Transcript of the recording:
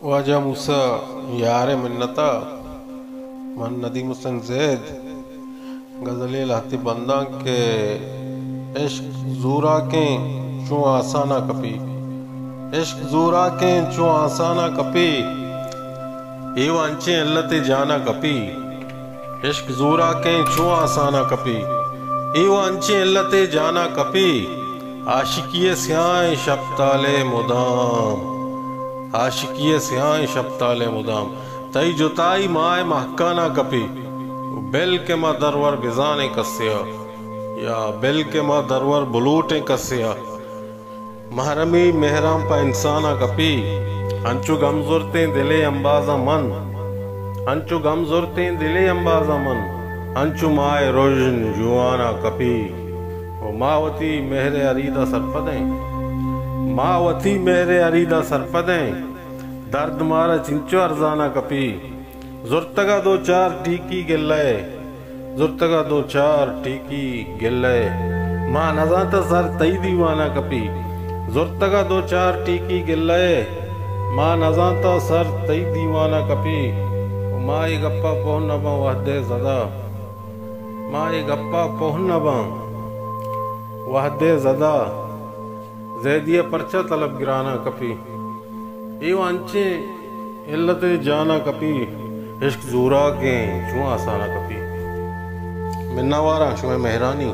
वाजा मूसा यार मिन्नता मन नदीम हुसैन ज़ैद गज़ल लाती बंदा के इश्क ज़ूरा के चूँ आसाना कपी इश्क ज़ूरा के चूँ आसाना कपी ए वांचे अल्लते जाना कपी इश्क ज़ूरा के चूँ आसाना कपी ए वांचे अल्लते जाना कपी आशिकिये स्याय शब्ताले मुदाम आशिकिये स्याय शब्ताले मुदाम तई जुताई माए महकाना कपी बेल के माँ दरवर बिजाने कस्या या बेल के माँ दरवर बुलूटे कस्या महरमी मेहराम पा इंसाना कपी अंचु गमजुरते दिले अंबाजा मन अंचु गमजुरते दिले अंबाजा मन अंचु माए रोजन जुआना कपी ओ मावती मेहरे अरीदा सरपदें मावती मेरे अरीदा सरपदें दर्द मारा चिंचो अरजाना कपी जुर्तगा दो चार टीकी गिल्ले जुर्तगा दो चार टीकी गिल्ले माँ नजाता सर तई दीवाना कपी जुर्तगा दो चार टीकी गिल्ले माँ नजाता सर तई दीवाना कपी माँ ये गप्पा पहुन नबा वहदे ज़दा माँ ये गप्पा पहुन नबा वहदे ज़दा ज़ैदिया परचा तलब गिराना कपी ए वांचे इल्लते जाना कपी इश्क ज़ूरा के चूँ आसाना कपी मिन्ना वारा शुमे मेहरानी।